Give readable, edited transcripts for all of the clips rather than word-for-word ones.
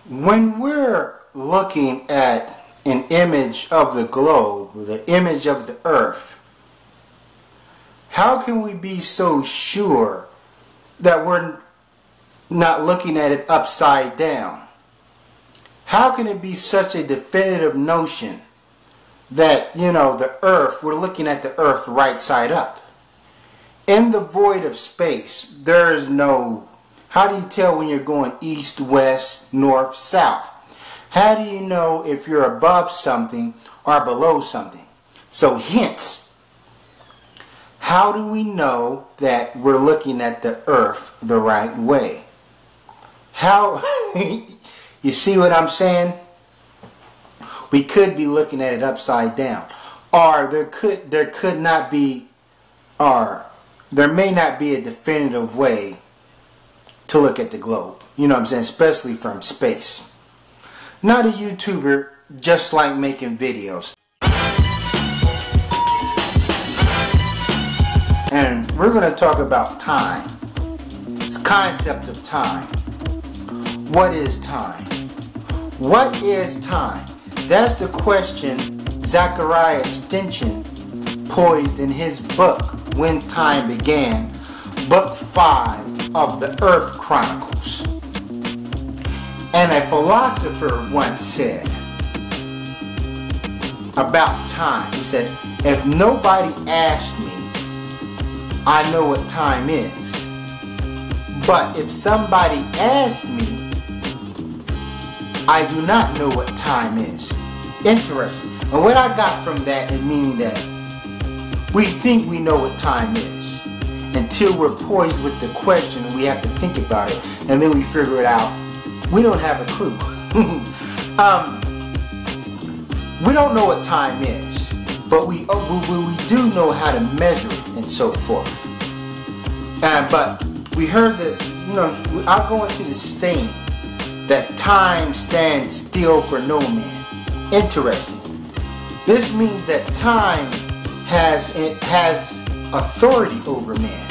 When we're looking at an image of the globe, or the image of the earth, how can we be so sure that we're not looking at it upside down? How can it be such a definitive notion that, the earth, we're looking at the earth right side up? In the void of space, there is no, how do you tell when you're going east, west, north, south? How do you know if you're above something or below something? So hence, how do we know that we're looking at the earth the right way? How, you see what I'm saying? We could be looking at it upside down. Or there could not be, or there may not be a definitive way to look at the globe. You know what I'm saying? Especially from space. Not a YouTuber, just like making videos. And we're going to talk about time. This concept of time. What is time? What is time? That's the question Zachariah Stinson posed in his book, When Time Began, Book 5 of the Earth Chronicles. And a philosopher once said about time, he said, if nobody asked me, I know what time is. But if somebody asked me, I do not know what time is. Interesting. And what I got from that is meaning that we think we know what time is until we're poised with the question and we have to think about it, and then we figure it out. We don't have a clue. We don't know what time is, but we do know how to measure it and so forth. But we heard that, I'll go into the saying that time stands still for no man. Interesting. This means that time has authority over man.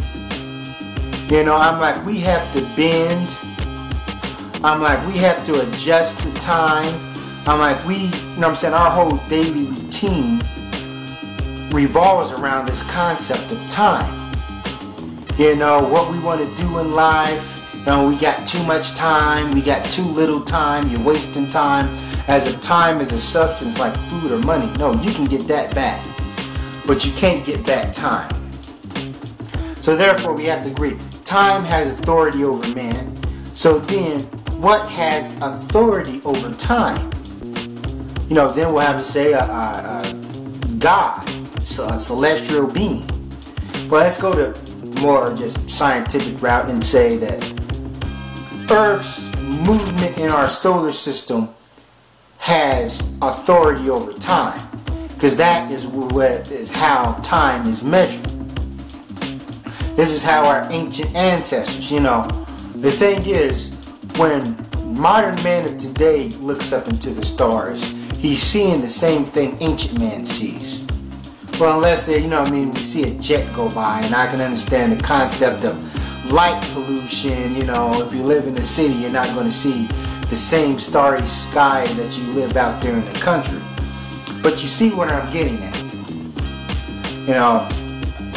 I'm like, we have to bend. I'm like, we have to adjust to time. I'm like, our whole daily routine revolves around this concept of time. What we want to do in life. We got too much time, we got too little time, you're wasting time. As if time is a substance like food or money. No, you can get that back, but you can't get back time. So therefore we have to agree, time has authority over man. So then, what has authority over time? Then we'll have to say God, a celestial being. But let's go to more just scientific route and say that Earth's movement in our solar system has authority over time, because that is how time is measured. This is how our ancient ancestors, the thing is, when modern man of today looks up into the stars, he's seeing the same thing ancient man sees. Well, unless we see a jet go by, and I can understand the concept of light pollution. If you live in the city, you're not going to see the same starry sky that you live out there in the country. But you see what I'm getting at.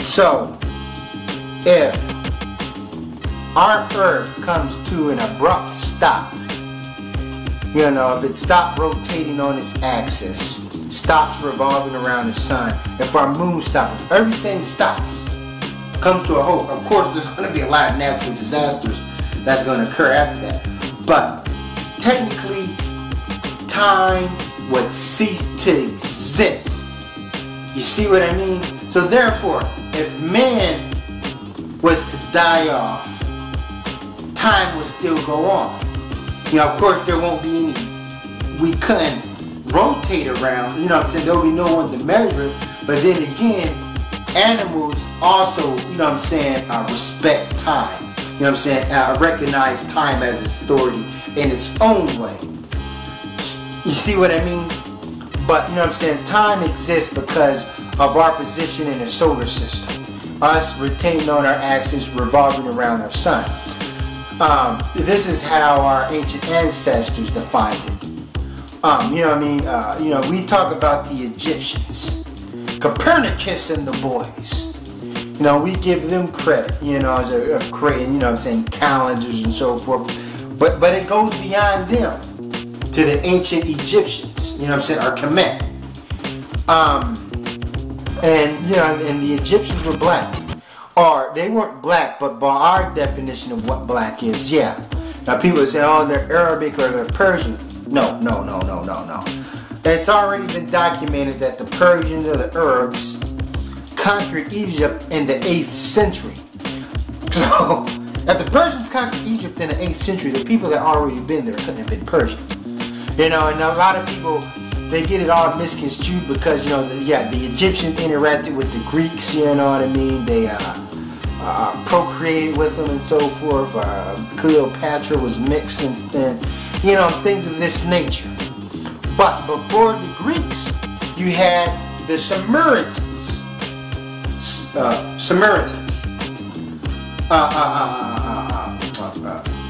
So if our Earth comes to an abrupt stop, if it stops rotating on its axis, stops revolving around the sun, if our moon stops, if everything stops, comes to a halt, of course there's going to be a lot of natural disasters that's going to occur after that. But technically, time would cease to exist. You see what I mean? So therefore, if man was to die off, time would still go on. Of course there won't be any, we couldn't rotate around, there'll be no one to measure it. But then again, animals also, respect time. Recognize time as its authority in its own way. You see what I mean? But, time exists because of our position in the solar system. Us retaining on our axis, revolving around our sun. This is how our ancient ancestors defined it. You know what I mean? You know, we talk about the Egyptians, Copernicus and the boys. You know, we give them credit, you know, of creating, you know what I'm saying, calendars and so forth. But it goes beyond them to the ancient Egyptians, you know what I'm saying, or Kemet. And, you know, and the Egyptians were black. Or they weren't black, but by our definition of what black is, yeah. Now people say, oh, they're Arabic or they're Persian. No. It's already been documented that the Persians or the Arabs conquered Egypt in the 8th century. So, if the Persians conquered Egypt in the 8th century, the people that already been there couldn't have been Persian. You know, and a lot of people, they get it all misconstrued because, you know, the Egyptians interacted with the Greeks, you know what I mean? They procreated with them and so forth. Cleopatra was mixed and, you know, things of this nature. But before the Greeks, you had the Sumerians.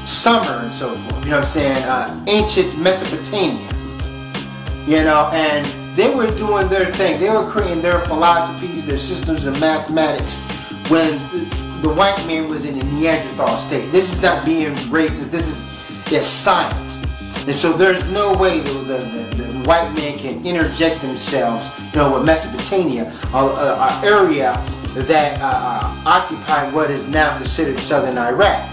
Summer and so forth, you know what I'm saying, ancient Mesopotamia, you know, and they were doing their thing. They were creating their philosophies, their systems of mathematics when the white man was in a Neanderthal state. This is not being racist, this is science. And so there's no way the white man can interject themselves, you know, with Mesopotamia, an area that occupied what is now considered southern Iraq.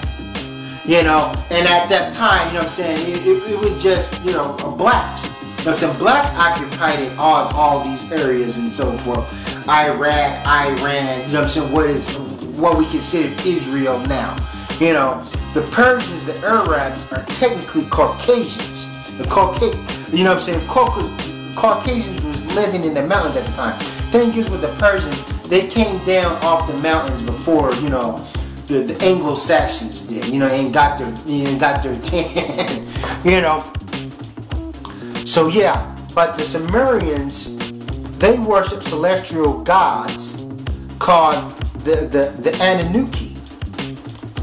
You know, and at that time, you know what I'm saying, it was just, you know, blacks. You know what I'm saying, blacks occupied it all these areas and so forth. Iraq, Iran, you know what I'm saying, what we consider Israel now. You know, the Persians, the Arabs are technically Caucasians. You know what I'm saying, Caucasians was living in the mountains at the time. Thing is with the Persians, they came down off the mountains before, you know, the Anglo-Saxons did, you know, and got their tan, you know. So yeah, but the Sumerians, they worship celestial gods called the Anunnaki.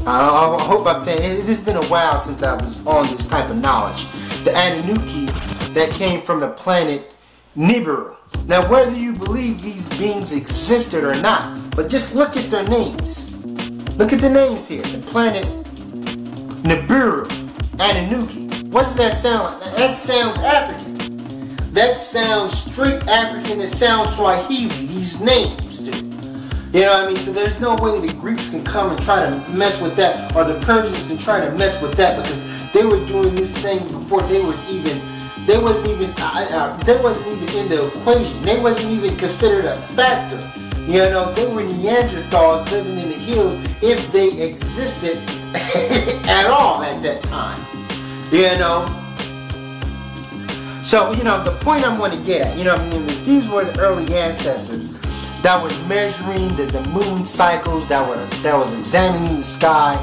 I hope I'm saying, it's been a while since I was on this type of knowledge. The Anunnaki that came from the planet Nibiru. Now, whether you believe these beings existed or not, but just look at their names. Look at the names here. The planet Nibiru, Anunnaki. What's that sound like? That sounds African. That sounds straight African. It sounds Swahili. These names, dude. You know what I mean? So there's no way the Greeks can come and try to mess with that, or the Persians can try to mess with that, because they were doing these things before they wasn't even in the equation. They wasn't even considered a factor. You know, they were Neanderthals living in the hills, if they existed at all at that time. You know. So, you know, the point I'm going to get at, you know what I mean, these were the early ancestors that was measuring the moon cycles, that was examining the sky,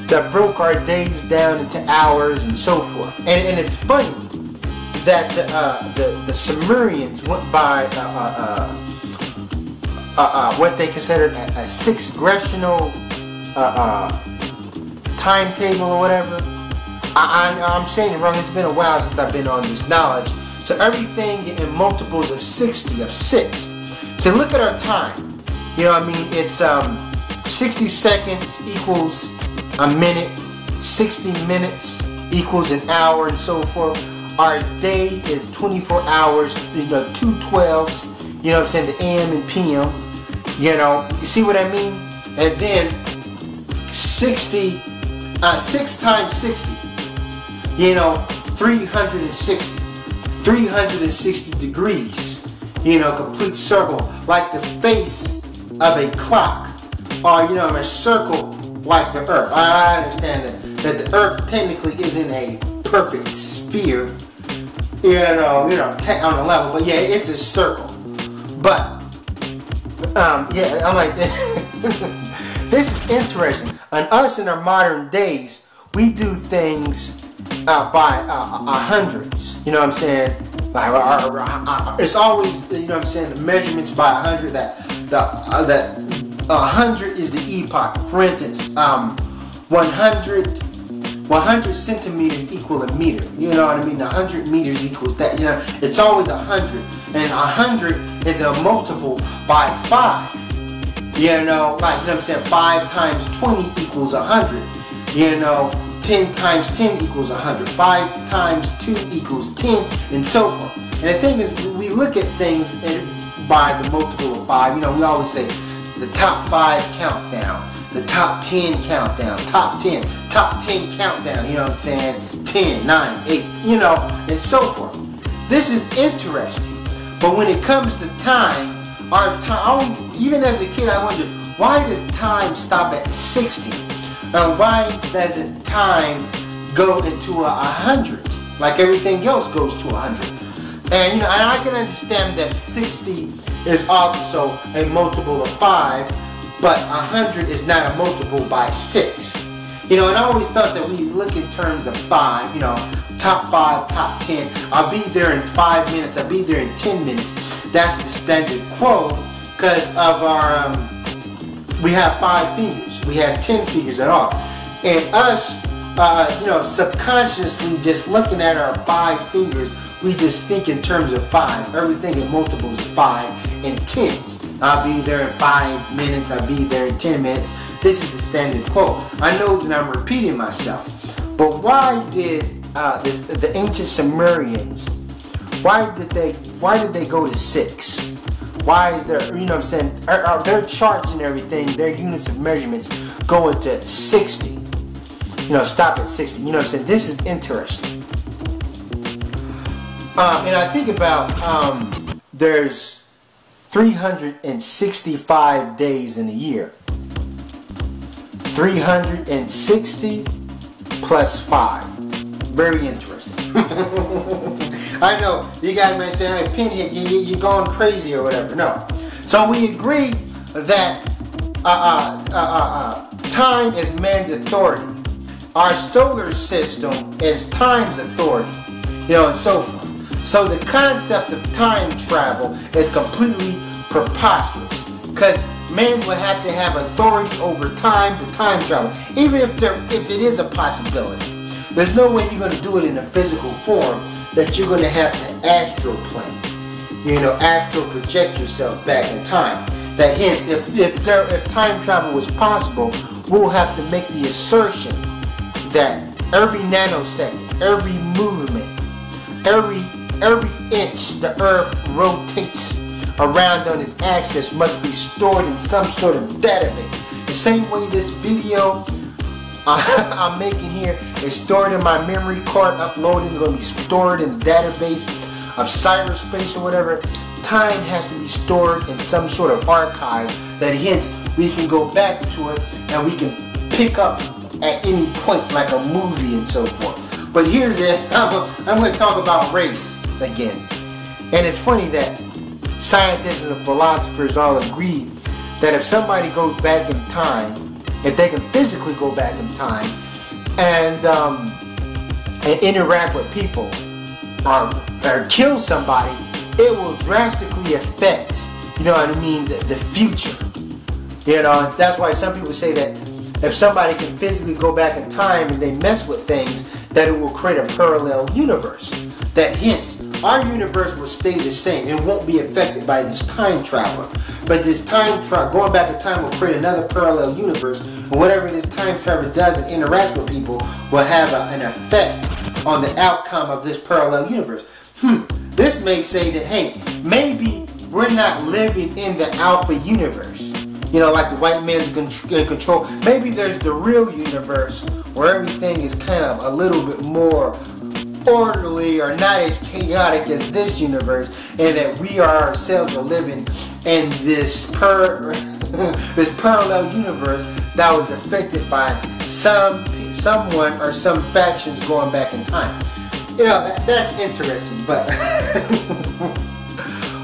that broke our days down into hours and so forth. And it's funny that the Sumerians went by what they considered a six-gradational timetable or whatever. I'm saying it wrong. It's been a while since I've been on this knowledge. So everything in multiples of 60, of 6. So look at our time. You know what I mean? It's 60 seconds equals a minute. 60 minutes equals an hour and so forth. Our day is 24 hours. You know, 2 12s. You know what I'm saying? The AM and PM. You know, you see what I mean? And then 60, 6 times 60. You know, 360. 360 degrees. You know, complete circle, like the face of a clock. Or, you know, a circle like the earth. I understand that the earth technically isn't a perfect sphere. You know, on a level. But yeah, it's a circle. But, yeah, I'm like, this is interesting. And us in our modern days, we do things by hundreds. You know what I'm saying? Like it's always, you know what I'm saying, the measurements by 100. That 100 is the epoch. For instance, 100 centimeters equal a meter. You know what I mean? 100 meters equals that. You know, it's always 100. And 100 is a multiple by 5. You know, like, you know what I'm saying? 5 times 20 equals 100. You know, 10 times 10 equals 100. 5 times 2 equals 10, and so forth. And the thing is, we look at things by the multiple of 5. You know, we always say the top 5 countdown, the top 10 countdown, top 10 countdown, you know what I'm saying? 10, 9, 8, you know, and so forth. This is interesting. But when it comes to time, our time, even as a kid, I wondered, why does time stop at 60? Why doesn't time go into 100? Like everything else goes to 100. And you know, and I can understand that 60 is also a multiple of 5, but 100 is not a multiple by 6. You know, and I always thought that we look in terms of 5, you know, top 5, top 10. I'll be there in 5 minutes, I'll be there in 10 minutes. That's the standard quo because of our, we have 5 fingers. We have 10 fingers at all. And us, you know, subconsciously just looking at our 5 fingers, we just think in terms of 5. Everything in multiples of 5 and 10s. I'll be there in 5 minutes, I'll be there in 10 minutes. This is the standard quote. I know that I'm repeating myself, but why did the ancient Sumerians, why did they go to 6? Why is there, you know what I'm saying, are their charts and everything, their units of measurements going to 60? You know, stop at 60. You know what I'm saying? This is interesting. And I think about, there's 365 days in a year. 360 plus 5. Very interesting. I know you guys may say, hey, Pinhead, you're going crazy or whatever. No. So we agree that time is man's authority. Our solar system is time's authority. You know, and so forth. So the concept of time travel is completely preposterous. Because man will have to have authority over time to time travel. Even if it is a possibility. There's no way you're going to do it in a physical form that you're going to have to astral plane. You know, astral project yourself back in time. That hence, if time travel was possible, we'll have to make the assertion that every nanosecond, every movement, every inch the earth rotates around on its axis must be stored in some sort of database. The same way this video I'm making here is stored in my memory card, uploaded, it's going to be stored in the database of cyberspace or whatever. Time has to be stored in some sort of archive that hence we can go back to it and we can pick up at any point like a movie and so forth. But here's it. I'm going to talk about race again. And it's funny that scientists and philosophers all agree that if somebody goes back in time, if they can physically go back in time and interact with people or kill somebody, it will drastically affect, you know what I mean, the future. You know, that's why some people say that if somebody can physically go back in time and they mess with things, that it will create a parallel universe. That hence, our universe will stay the same. It won't be affected by this time traveler. But this time travel, going back in time, will create another parallel universe. And whatever this time traveler does and interacts with people will have an effect on the outcome of this parallel universe. This may say that, hey, maybe we're not living in the alpha universe. You know, like the white man's in control. Maybe there's the real universe where everything is kind of a little bit more orderly or not as chaotic as this universe, and that we ourselves are living in this parallel universe that was affected by someone or some factions going back in time. You know, that's interesting, but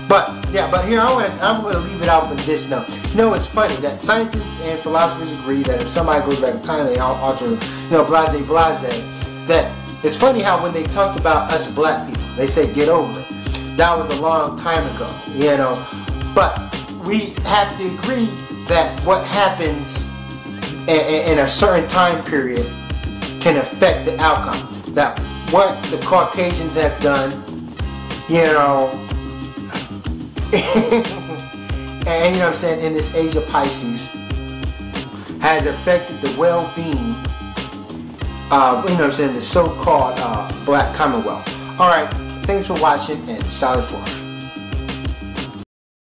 but here I'm going to leave it out for this now. You know, it's funny that scientists and philosophers agree that if somebody goes back in time, they alter, you know, blase. That it's funny how when they talk about us black people, they say get over it. That was a long time ago, you know. But we have to agree that what happens in a certain time period can affect the outcome. That what the Caucasians have done, you know, and you know what I'm saying, in this age of Pisces has affected the well-being of, you know what I'm saying, the so-called Black Commonwealth. Alright, thanks for watching and salute forth.